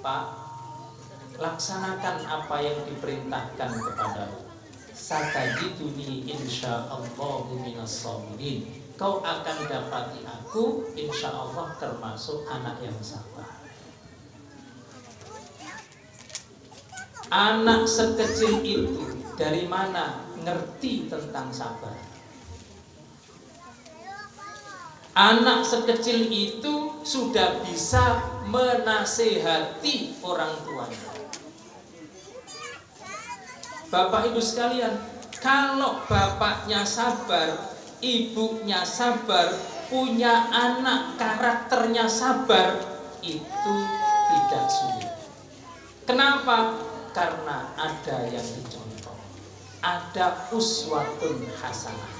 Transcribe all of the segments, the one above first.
Pak, laksanakan apa yang diperintahkan kepadamu. Satajiduni insyaallahu minas shabirin. Kau akan dapati aku insyaallah termasuk anak yang sabar. Anak sekecil itu dari mana ngerti tentang sabar? Anak sekecil itu sudah bisa menasehati orang tuanya. Bapak Ibu sekalian, kalau bapaknya sabar, ibunya sabar, punya anak karakternya sabar, itu tidak sulit. Kenapa? Karena ada yang dicontoh, ada uswatun hasanah.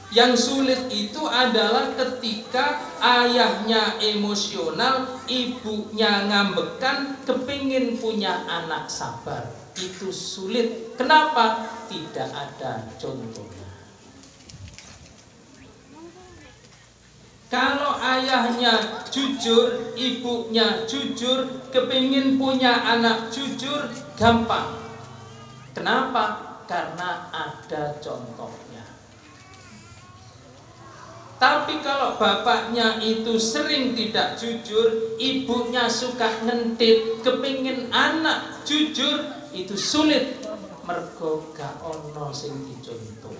Yang sulit itu adalah ketika ayahnya emosional, ibunya ngambekan, kepingin punya anak sabar. Itu sulit. Kenapa? Tidak ada contohnya. Kalau ayahnya jujur, ibunya jujur, kepingin punya anak jujur, gampang. Kenapa? Karena ada contohnya. Tapi kalau bapaknya itu sering tidak jujur, ibunya suka ngentit, kepingin anak jujur, itu sulit. Mergo gak ono sing dicontoh.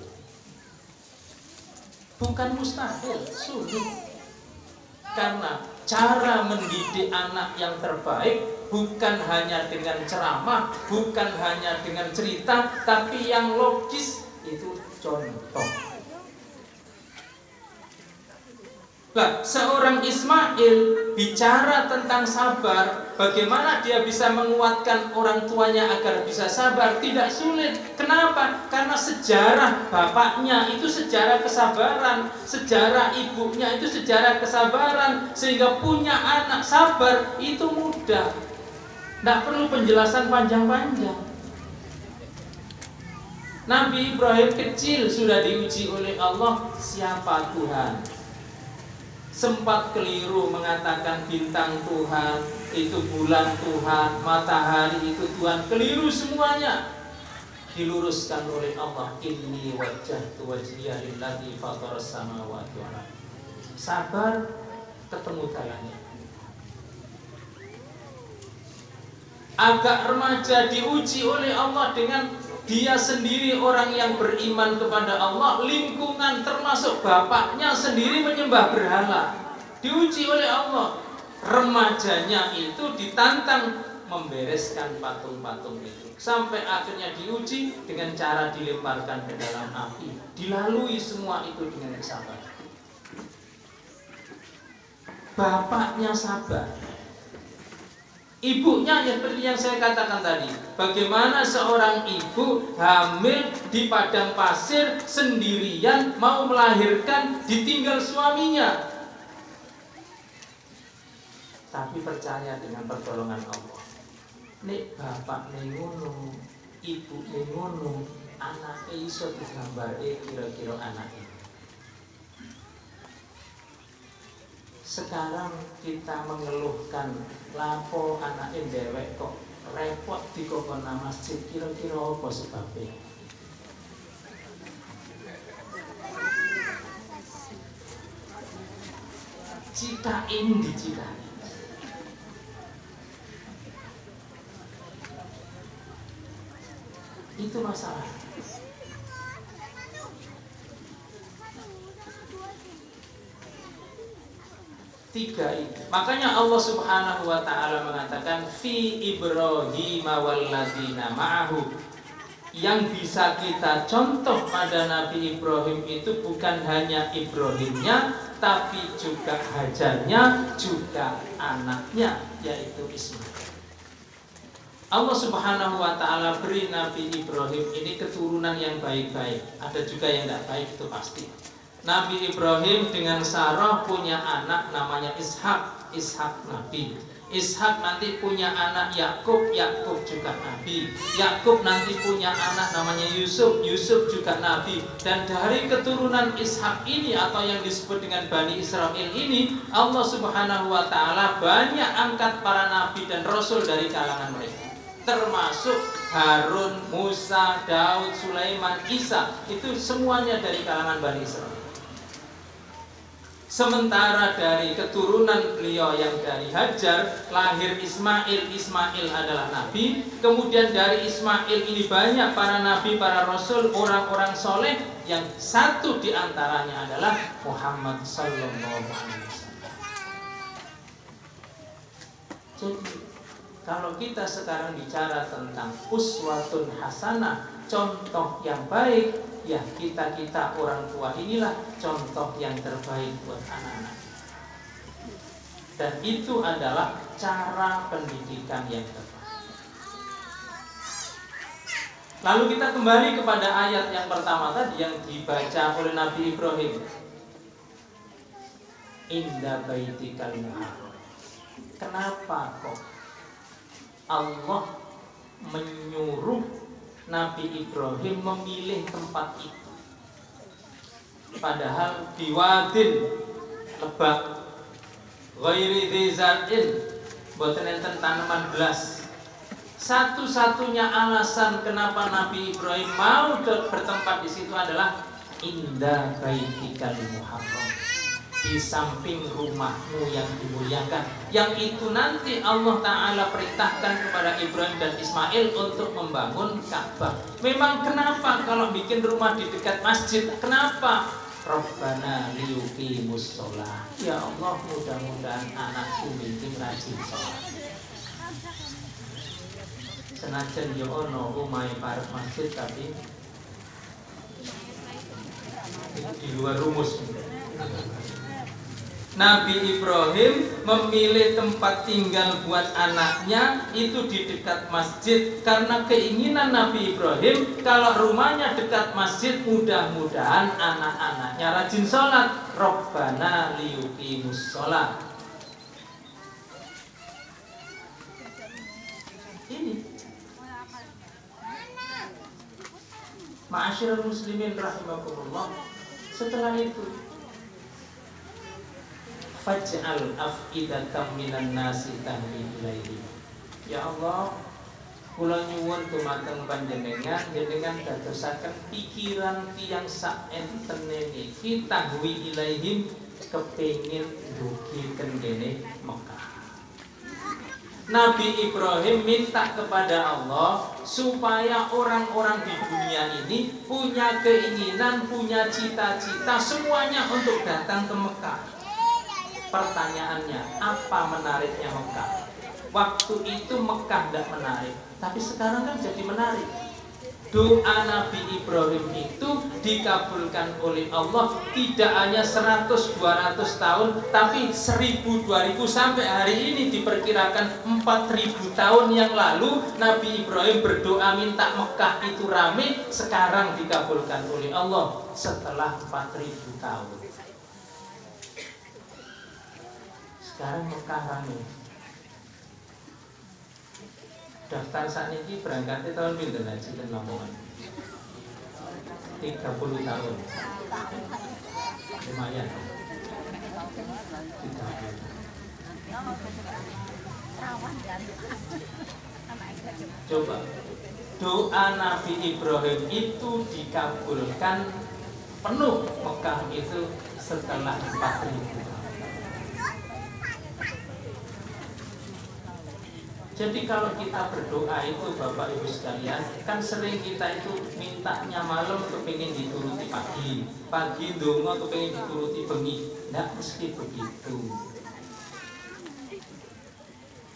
Bukan mustahil, sulit. Karena cara mendidik anak yang terbaik bukan hanya dengan ceramah, bukan hanya dengan cerita, tapi yang logis itu contoh. Nah, seorang Ismail bicara tentang sabar, bagaimana dia bisa menguatkan orang tuanya agar bisa sabar? Tidak sulit. Kenapa? Karena sejarah bapaknya itu sejarah kesabaran, sejarah ibunya itu sejarah kesabaran, sehingga punya anak sabar itu mudah. Tidak perlu penjelasan panjang-panjang. Nabi Ibrahim kecil sudah diuji oleh Allah, siapa Tuhan? Sempat keliru mengatakan bintang Tuhan, itu bulan Tuhan, matahari itu Tuhan. Keliru semuanya. Diluruskan oleh Allah. Inni wajjahtu wajhiya lillazi fataras samawati wal ardh. Sabar, ketemu jalannya. Agak remaja diuji oleh Allah dengan dia sendiri orang yang beriman kepada Allah, lingkungan termasuk bapaknya sendiri menyembah berhala. Diuji oleh Allah. Remajanya itu ditantang membereskan patung-patung itu. Sampai akhirnya diuji dengan cara dilemparkan ke dalam api. Dilalui semua itu dengan sabar. Bapaknya sabar. Ibunya seperti yang saya katakan tadi. Bagaimana seorang ibu hamil di padang pasir sendirian mau melahirkan ditinggal suaminya. Tapi percaya dengan pertolongan Allah. Nek bapak nengono, ibu nengono, anak iso digambare kira-kira anak ini. Sekarang kita mengeluhkan lapo anak dewek kok repot di kokona masjid, kira-kira apa sebabnya? Cikain dicikain. Itu masalah. Tiga itu. Makanya Allah Subhanahu wa taala mengatakan fi Ibrahim walladzina ma'ahu. Yang bisa kita contoh pada Nabi Ibrahim itu bukan hanya Ibrahimnya, tapi juga Hajarnya, juga anaknya, yaitu Ismail. Allah Subhanahu wa taala beri Nabi Ibrahim ini keturunan yang baik-baik. Ada juga yang tidak baik, itu pasti. Nabi Ibrahim dengan Sarah punya anak namanya Ishak, Ishak Nabi. Ishak nanti punya anak Yakub, Yakub juga Nabi. Yakub nanti punya anak namanya Yusuf, Yusuf juga Nabi. Dan dari keturunan Ishak ini atau yang disebut dengan Bani Israel ini, Allah Subhanahu wa Ta'ala banyak angkat para nabi dan rasul dari kalangan mereka, termasuk Harun, Musa, Daud, Sulaiman, Isa. Itu semuanya dari kalangan Bani Israel. Sementara dari keturunan beliau yang dari Hajar lahir Ismail, Ismail adalah nabi. Kemudian dari Ismail ini banyak para nabi, para rasul, orang-orang soleh, yang satu diantaranya adalah Muhammad Sallallahu Alaihi Wasallam. Jadi kalau kita sekarang bicara tentang uswatun hasanah, contoh yang baik, ya kita orang tua inilah contoh yang terbaik buat anak-anak. Dan itu adalah cara pendidikan yang tepat. Lalu kita kembali kepada ayat yang pertama tadi yang dibaca oleh Nabi Ibrahim. Inda baitikal muharram. Kenapa kok Allah menyuruh Nabi Ibrahim memilih tempat itu? Padahal diwadin lebak ghairi dzar'in, boten enten tanaman belas. Satu-satunya alasan kenapa Nabi Ibrahim mau bertempat di situ adalah inda baitikal muharram, di samping rumahmu yang dimuliakan, yang itu nanti Allah Ta'ala perintahkan kepada Ibrahim dan Ismail untuk membangun Ka'bah. Memang kenapa kalau bikin rumah di dekat masjid? Kenapa? Rabbana liyuqimus sholah. Ya Allah, mudah-mudahan anakku bikin rajin sholat. Senajan yo ono omahe parek masjid tapi di luar rumus. Nabi Ibrahim memilih tempat tinggal buat anaknya itu di dekat masjid karena keinginan Nabi Ibrahim kalau rumahnya dekat masjid mudah-mudahan anak-anaknya rajin sholat. Rabbana liyuqimus sholat. Ini ma'asyiral muslimin rahimakumullah. Setelah itu faj'al af'idatam minan nasi tahwi ilaihi. Ya Allah, kula nyuwun dumateng panjenengan, jenengan dadosaken pikiran tiyang sak entene niki tahwi ilaihim, kepengin dugi kene Mekah. Nabi Ibrahim minta kepada Allah supaya orang-orang di dunia ini punya keinginan, punya cita-cita semuanya untuk datang ke Mekah. Pertanyaannya, apa menariknya Mekah? Waktu itu Mekah tidak menarik, tapi sekarang kan jadi menarik. Doa Nabi Ibrahim itu dikabulkan oleh Allah tidak hanya 100-200 tahun, tapi 1000-2000 sampai hari ini diperkirakan 4000 tahun yang lalu Nabi Ibrahim berdoa minta Mekah itu rame, sekarang dikabulkan oleh Allah setelah 4000 tahun. Sekarang Mekah rame. Daftar saat ini berangkatnya tahun pinten haji ten Lamongan? 30 tahun. Lumayan. 30. Coba doa Nabi Ibrahim itu dikabulkan penuh Mekah itu setelah 4000. Jadi kalau kita berdoa itu Bapak Ibu sekalian, kan sering kita itu mintanya malam kepingin dituruti pagi, pagi ndonga kepingin dituruti bengi. Tidak mesti begitu.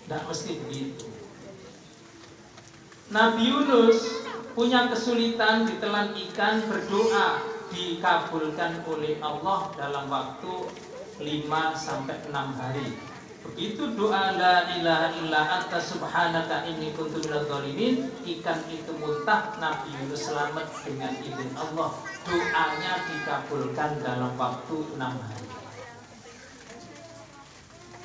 Tidak mesti begitu. Nabi Yunus punya kesulitan ditelan ikan, berdoa dikabulkan oleh Allah dalam waktu 5-6 hari. Begitu doa la ilaha illa anta subhanaka inni kuntu minadz dzalimin, ikan itu muntah, Nabi Yunus selamat dengan izin Allah. Doanya dikabulkan dalam waktu 6 hari.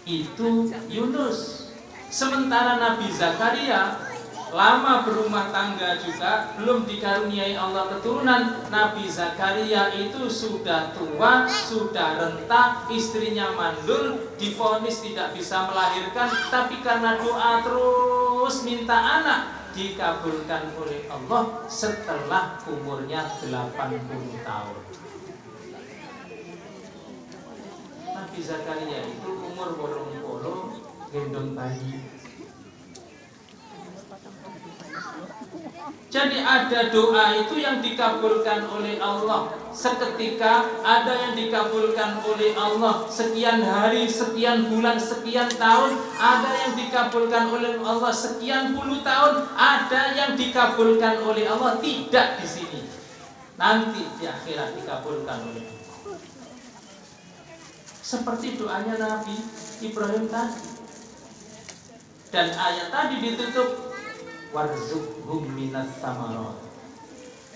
Itu Yunus. Sementara Nabi Zakaria lama berumah tangga juga, belum dikaruniai Allah keturunan. Nabi Zakaria itu sudah tua, sudah renta, istrinya mandul, divonis tidak bisa melahirkan, tapi karena doa terus minta anak, dikabulkan oleh Allah setelah umurnya 80 tahun. Nabi Zakaria itu umur 80 gendong bayi. Jadi ada doa itu yang dikabulkan oleh Allah seketika, ada yang dikabulkan oleh Allah sekian hari, sekian bulan, sekian tahun, ada yang dikabulkan oleh Allah sekian puluh tahun, ada yang dikabulkan oleh Allah tidak di sini, nanti di akhirat dikabulkan oleh Allah. Seperti doanya Nabi Ibrahim tadi. Dan ayat tadi ditutup warzuqhum minas samarat.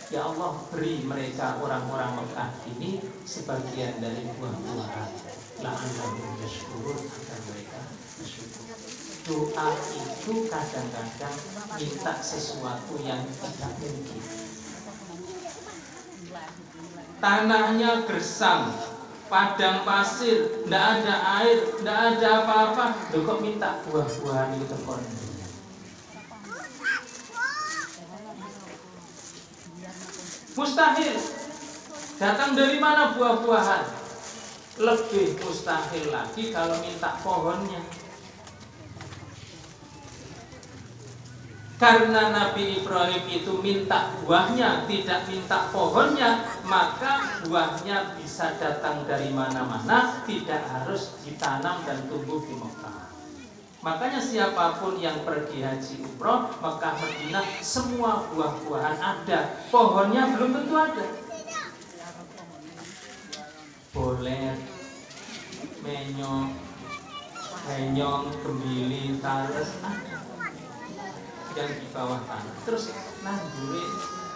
Ya Allah, beri mereka orang-orang Mekah ini sebagian dari buah-buahan. La'allahum yashkurun, agar mereka bersyukur. Doa itu kadang-kadang minta sesuatu yang tidak mungkin. Tanahnya gersang, padang pasir, tidak ada air, tidak ada apa-apa. Loh kok minta buah-buahan itu terkon? Mustahil. Datang dari mana buah-buahan? Lebih mustahil lagi kalau minta pohonnya. Karena Nabi Ibrahim itu minta buahnya, tidak minta pohonnya, maka buahnya bisa datang dari mana-mana, tidak harus ditanam dan tumbuh di Mekah. Makanya siapapun yang pergi haji umroh, Mekah Madinah, semua buah-buahan ada, pohonnya belum tentu ada. Bolet, menyong, kembili, talas ada yang di bawah tanah. Terus nanggure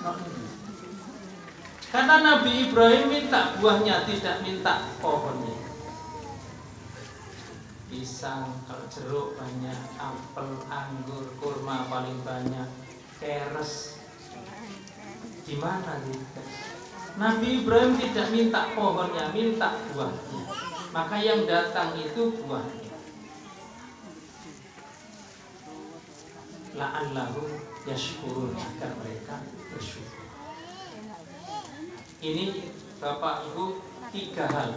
nondi. Kata Nabi Ibrahim minta buahnya, tidak minta pohonnya. Pisang, kalau jeruk banyak, apel, anggur, kurma paling banyak, keres. Di mana gitu? Nabi Ibrahim tidak minta pohonnya, minta buahnya. Maka yang datang itu buahnya. La'allahum yashkurun, agar mereka bersyukur. Ini Bapak Ibu 3 hal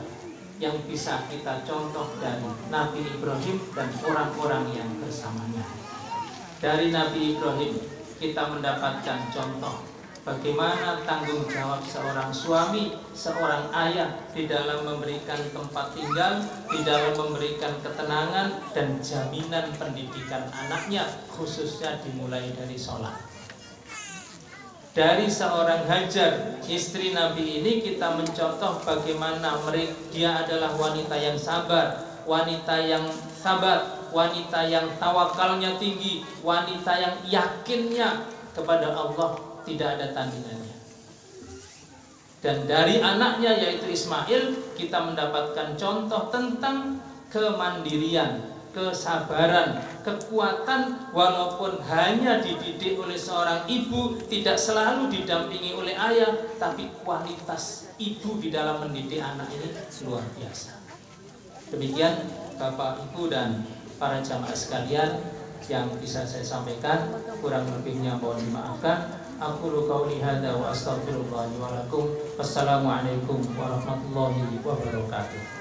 yang bisa kita contoh dari Nabi Ibrahim dan orang-orang yang bersamanya. Dari Nabi Ibrahim kita mendapatkan contoh bagaimana tanggung jawab seorang suami, seorang ayah di dalam memberikan tempat tinggal, di dalam memberikan ketenangan dan jaminan pendidikan anaknya, khususnya dimulai dari sholat. Dari seorang Hajar, istri Nabi ini, kita mencontoh bagaimana dia adalah wanita yang sabar, wanita yang sabar, wanita yang tawakalnya tinggi, wanita yang yakinnya kepada Allah tidak ada tandingannya. Dan dari anaknya yaitu Ismail, kita mendapatkan contoh tentang kemandirian, kesabaran, kekuatan, walaupun hanya dididik oleh seorang ibu, tidak selalu didampingi oleh ayah, tapi kualitas ibu di dalam mendidik anak ini luar biasa. Demikian Bapak Ibu dan para jamaah sekalian yang bisa saya sampaikan, kurang lebihnya mohon dimaafkan. Aqulu qauli hadza wa astaghfirullah wa lakum. Wassalamualaikum warahmatullahi wabarakatuh.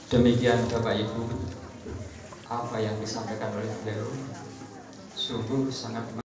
Demikian Bapak Ibu, apa yang disampaikan oleh beliau sungguh sangat